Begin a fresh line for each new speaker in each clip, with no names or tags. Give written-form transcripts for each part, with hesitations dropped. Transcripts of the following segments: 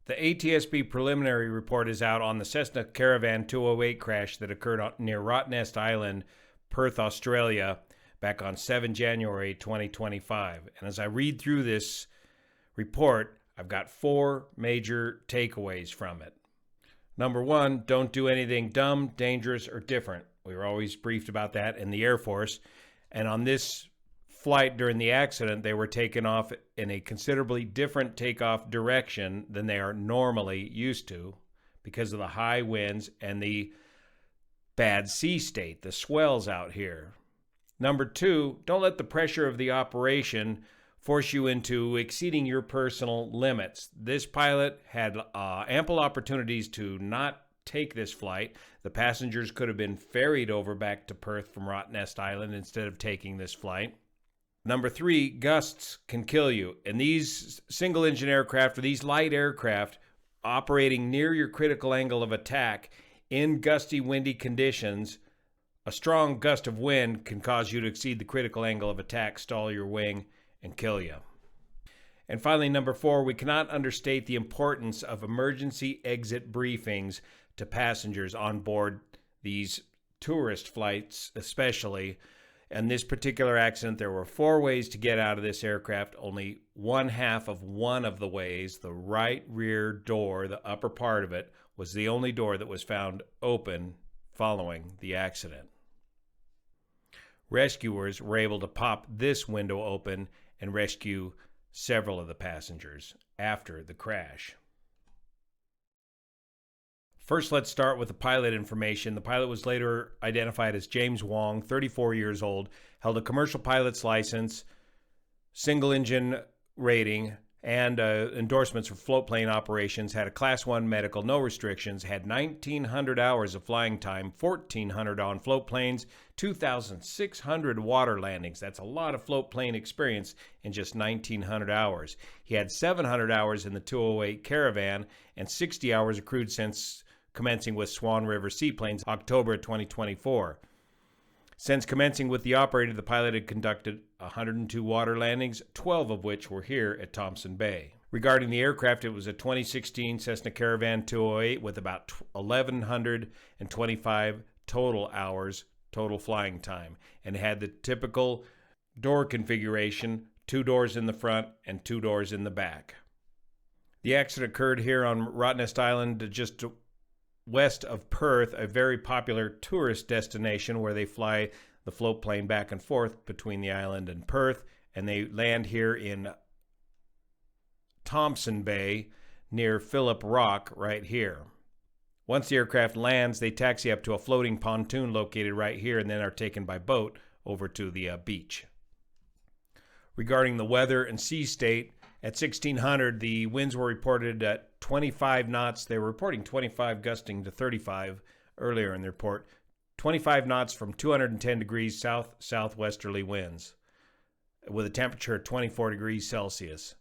The ATSB preliminary report is out on the Cessna Caravan 208 crash that occurred near Rottnest Island, Perth, Australia, back on 7 January 2025. And as I read through this report, I've got 4 major takeaways from it. Number 1, don't do anything dumb, dangerous, or different. We were always briefed about that in the Air Force. And on this flight during the accident, they were taken off in a considerably different takeoff direction than they are normally used to because of the high winds and the bad sea state, the swells out here. Number 2, don't let the pressure of the operation force you into exceeding your personal limits. This pilot had ample opportunities to not take this flight. The passengers could have been ferried over back to Perth from Rottnest Island instead of taking this flight. Number 3, gusts can kill you. And these single-engine aircraft, or these light aircraft, operating near your critical angle of attack in gusty, windy conditions, a strong gust of wind can cause you to exceed the critical angle of attack, stall your wing, and kill you. And finally, number 4, we cannot understate the importance of emergency exit briefings to passengers on board these tourist flights, especially. In this particular accident, there were 4 ways to get out of this aircraft. Only one half of one of the ways, the right rear door, the upper part of it, was the only door that was found open following the accident. Rescuers were able to pop this window open and rescue several of the passengers after the crash. First, let's start with the pilot information. The pilot was later identified as James Wong, 34 years old, held a commercial pilot's license, single-engine rating, and endorsements for float plane operations, had a Class 1 medical, no restrictions, had 1,900 hours of flying time, 1,400 on float planes, 2,600 water landings. That's a lot of float plane experience in just 1,900 hours. He had 700 hours in the 208 Caravan and 60 hours accrued since commencing with Swan River Seaplanes, October 2024. Since commencing with the operator, the pilot had conducted 102 water landings, 12 of which were here at Thompson Bay. Regarding the aircraft, it was a 2016 Cessna Caravan 208 with about 1,125 total hours, total flying time, and had the typical door configuration, 2 doors in the front and 2 doors in the back. The accident occurred here on Rottnest Island, just west of Perth, a very popular tourist destination where they fly the float plane back and forth between the island and Perth, and they land here in Thompson Bay near Phillip Rock right here. Once the aircraft lands, they taxi up to a floating pontoon located right here and then are taken by boat over to the beach. Regarding the weather and sea state, at 1600, the winds were reported at 25 knots. They were reporting 25 gusting to 35 earlier in the report. 25 knots from 210 degrees south-southwesterly winds with a temperature of 24 degrees Celsius.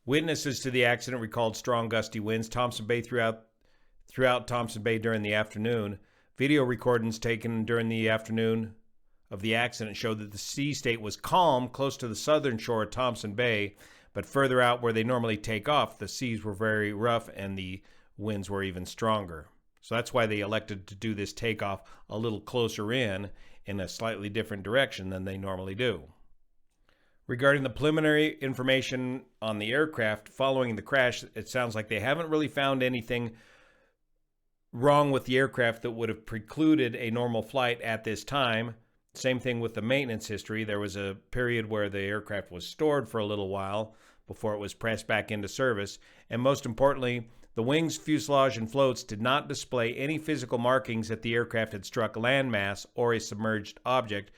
Witnesses to the accident recalled strong gusty winds Thompson Bay throughout Thompson Bay during the afternoon. Video recordings taken during the afternoon of the accident showed that the sea state was calm close to the southern shore of Thompson Bay, but further out where they normally take off, the seas were very rough and the winds were even stronger. So that's why they elected to do this takeoff a little closer in a slightly different direction than they normally do. Regarding the preliminary information on the aircraft following the crash, it sounds like they haven't really found anything wrong with the aircraft that would have precluded a normal flight at this time. Same thing with the maintenance history. There was a period where the aircraft was stored for a little while before it was pressed back into service. And most importantly, the wings, fuselage, and floats did not display any physical markings that the aircraft had struck landmass or a submerged object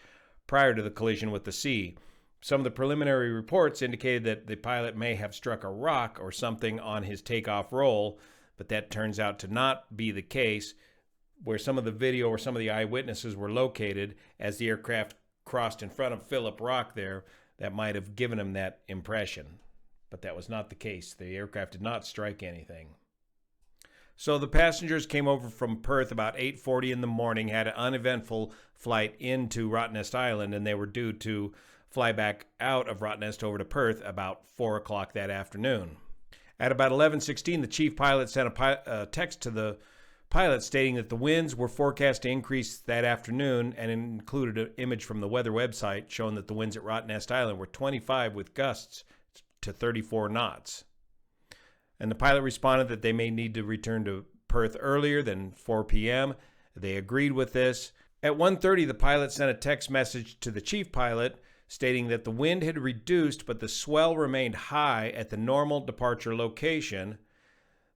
prior to the collision with the sea. Some of the preliminary reports indicated that the pilot may have struck a rock or something on his takeoff roll, but that turns out to not be the case. Where some of the video or some of the eyewitnesses were located as the aircraft crossed in front of Phillip Rock there, that might have given him that impression. But that was not the case. The aircraft did not strike anything. So the passengers came over from Perth about 8:40 in the morning, had an uneventful flight into Rottnest Island, and they were due to fly back out of Rottnest over to Perth about 4 o'clock that afternoon. At about 11:16, the chief pilot sent a text to the pilot stating that the winds were forecast to increase that afternoon, and included an image from the weather website showing that the winds at Rottnest Island were 25 with gusts to 34 knots. And the pilot responded that they may need to return to Perth earlier than 4 p.m. They agreed with this. At 1:30, the pilot sent a text message to the chief pilot stating that the wind had reduced, but the swell remained high at the normal departure location.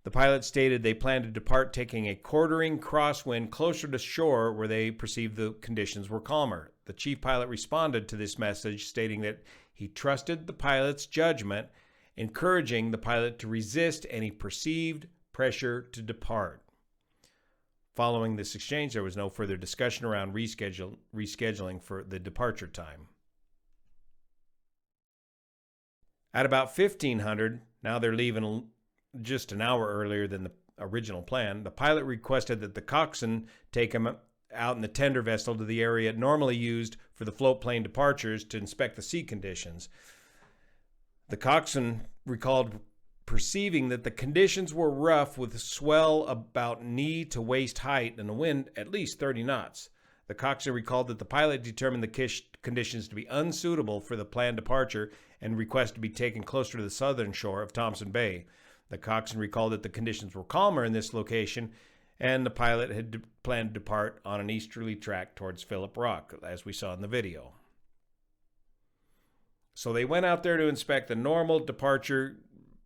The pilot stated they planned to depart taking a quartering crosswind closer to shore where they perceived the conditions were calmer. The chief pilot responded to this message stating that he trusted the pilot's judgment, encouraging the pilot to resist any perceived pressure to depart. Following this exchange, there was no further discussion around rescheduling for the departure time. At about 1500, now they're leaving just an hour earlier than the original plan, the pilot requested that the coxswain take him out in the tender vessel to the area normally used for the float plane departures to inspect the sea conditions. The coxswain recalled perceiving that the conditions were rough with a swell about knee to waist height and the wind at least 30 knots. The coxswain recalled that the pilot determined the conditions to be unsuitable for the planned departure and requested to be taken closer to the southern shore of Thompson Bay. The coxswain recalled that the conditions were calmer in this location, and the pilot had planned to depart on an easterly track towards Phillip Rock, as we saw in the video. So they went out there to inspect the normal departure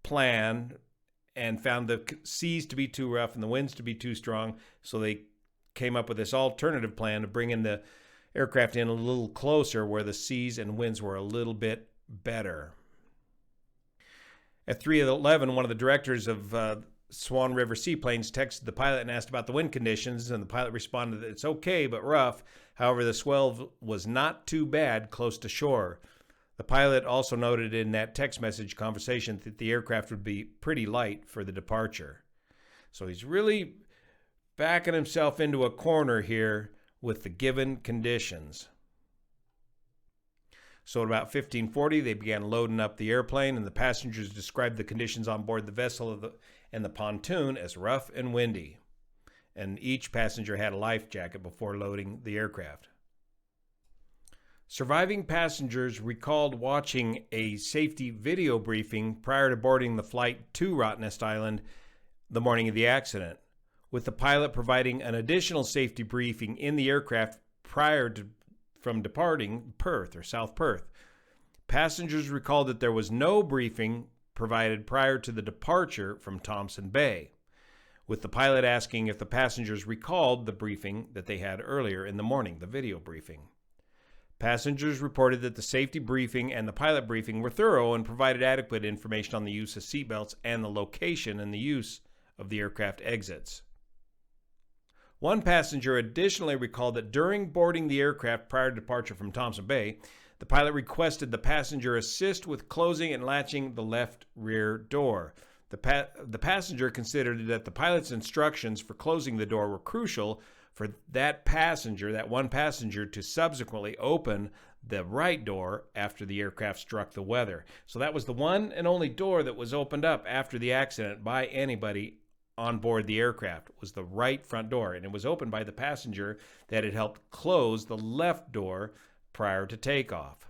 plan and found the seas to be too rough and the winds to be too strong, so they came up with this alternative plan to bring in the aircraft in a little closer where the seas and winds were a little bit better. At 3:11, one of the directors of Swan River Seaplanes texted the pilot and asked about the wind conditions, and the pilot responded that it's okay but rough. However, the swell was not too bad close to shore. The pilot also noted in that text message conversation that the aircraft would be pretty light for the departure. So he's really backing himself into a corner here with the given conditions. So at about 1540, they began loading up the airplane, and the passengers described the conditions on board the vessel and the pontoon as rough and windy. And each passenger had a life jacket before loading the aircraft. Surviving passengers recalled watching a safety video briefing prior to boarding the flight to Rottnest Island the morning of the accident, with the pilot providing an additional safety briefing in the aircraft from departing Perth or South Perth. Passengers recalled that there was no briefing provided prior to the departure from Thompson Bay, with the pilot asking if the passengers recalled the briefing that they had earlier in the morning, the video briefing. Passengers reported that the safety briefing and the pilot briefing were thorough and provided adequate information on the use of seatbelts and the location and the use of the aircraft exits. One passenger additionally recalled that during boarding the aircraft prior to departure from Thompson Bay, the pilot requested the passenger assist with closing and latching the left rear door. The passenger considered that the pilot's instructions for closing the door were crucial for that one passenger, to subsequently open the right door after the aircraft struck the weather. So that was the one and only door that was opened up after the accident by anybody on board the aircraft, was the right front door, and it was opened by the passenger that had helped close the left door prior to takeoff.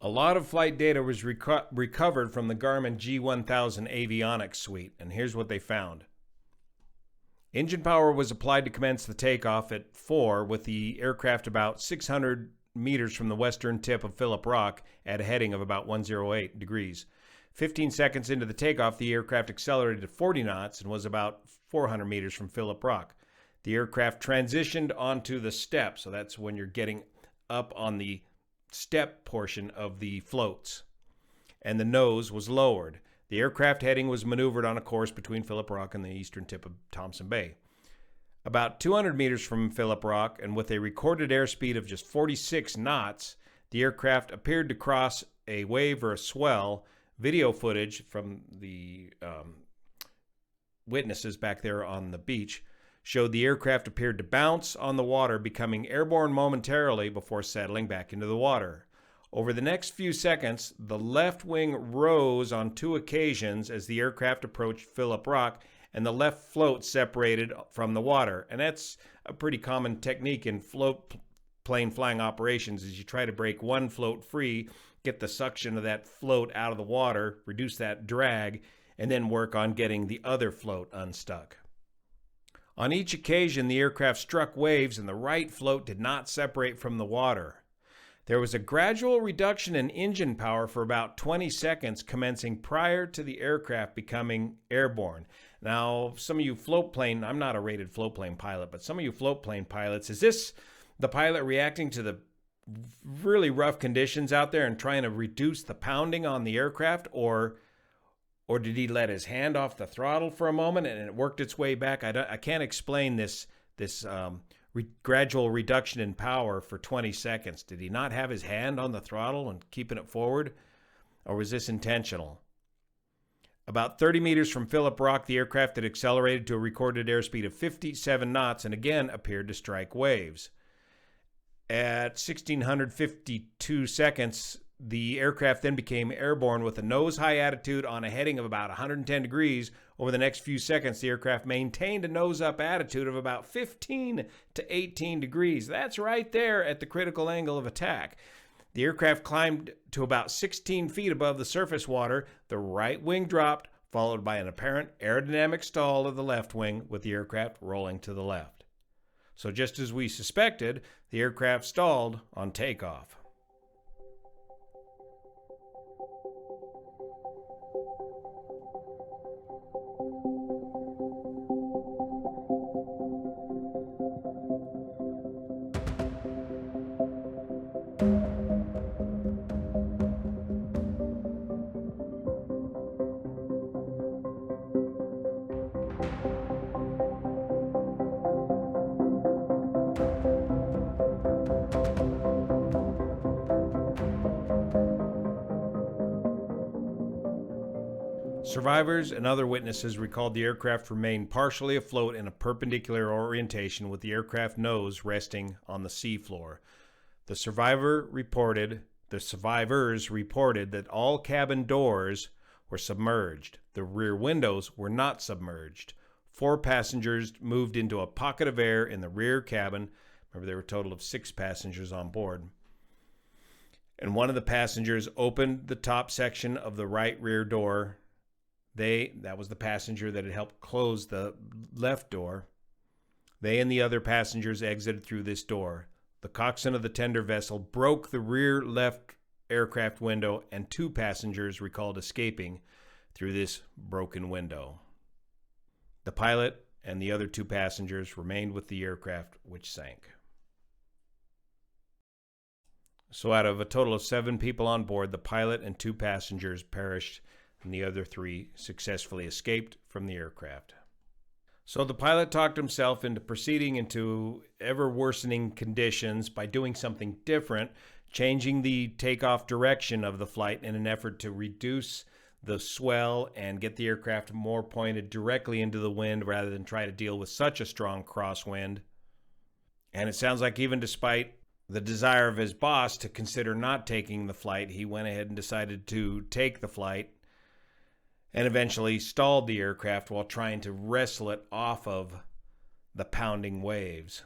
A lot of flight data was recovered from the Garmin G1000 avionics suite, and here's what they found. Engine power was applied to commence the takeoff at 4, with the aircraft about 600 meters from the western tip of Phillip Rock at a heading of about 108 degrees. 15 seconds into the takeoff, the aircraft accelerated to 40 knots and was about 400 meters from Phillip Rock. The aircraft transitioned onto the step, so that's when you're getting up on the step portion of the floats, and the nose was lowered. The aircraft heading was maneuvered on a course between Phillip Rock and the eastern tip of Thompson Bay. About 200 meters from Phillip Rock, and with a recorded airspeed of just 46 knots, the aircraft appeared to cross a wave or a swell. Video footage from the witnesses back there on the beach showed the aircraft appeared to bounce on the water, becoming airborne momentarily before settling back into the water. Over the next few seconds, the left wing rose on 2 occasions as the aircraft approached Phillip Rock, and the left float separated from the water. And that's a pretty common technique in float plane flying operations, is you try to break one float free, get the suction of that float out of the water, reduce that drag, and then work on getting the other float unstuck. On each occasion, the aircraft struck waves and the right float did not separate from the water. There was a gradual reduction in engine power for about 20 seconds, commencing prior to the aircraft becoming airborne. Now, some of you float plane, I'm not a rated float plane pilot, but some of you float plane pilots, is this the pilot reacting to the really rough conditions out there and trying to reduce the pounding on the aircraft, or did he let his hand off the throttle for a moment and it worked its way back? I can't explain this gradual reduction in power for 20 seconds. Did he not have his hand on the throttle and keeping it forward? Or was this intentional? About 30 meters from Phillip Rock, the aircraft had accelerated to a recorded airspeed of 57 knots and again appeared to strike waves. At 1652 seconds, the aircraft then became airborne with a nose-high attitude on a heading of about 110 degrees. Over the next few seconds, the aircraft maintained a nose-up attitude of about 15 to 18 degrees. That's right there at the critical angle of attack. The aircraft climbed to about 16 feet above the surface water. The right wing dropped, followed by an apparent aerodynamic stall of the left wing, with the aircraft rolling to the left. So just as we suspected, the aircraft stalled on takeoff. Survivors and other witnesses recalled the aircraft remained partially afloat in a perpendicular orientation with the aircraft nose resting on the seafloor. The survivors reported that all cabin doors were submerged. The rear windows were not submerged. 4 passengers moved into a pocket of air in the rear cabin. Remember, there were a total of 6 passengers on board. And one of the passengers opened the top section of the right rear door. That was the passenger that had helped close the left door. They and the other passengers exited through this door. The coxswain of the tender vessel broke the rear left aircraft window, and 2 passengers recalled escaping through this broken window. The pilot and the other 2 passengers remained with the aircraft, which sank. So out of a total of 7 people on board, the pilot and 2 passengers perished, and the other 3 successfully escaped from the aircraft. So the pilot talked himself into proceeding into ever-worsening conditions by doing something different, changing the takeoff direction of the flight in an effort to reduce the swell and get the aircraft more pointed directly into the wind rather than try to deal with such a strong crosswind. And it sounds like even despite the desire of his boss to consider not taking the flight, he went ahead and decided to take the flight and eventually stalled the aircraft while trying to wrestle it off of the pounding waves.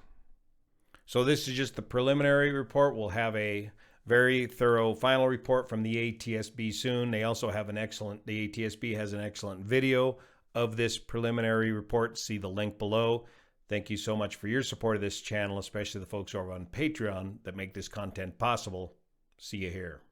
So this is just the preliminary report. We'll have a very thorough final report from the ATSB soon. They also have the ATSB has an excellent video of this preliminary report. See the link below. Thank you so much for your support of this channel, especially the folks over on Patreon that make this content possible. See you here.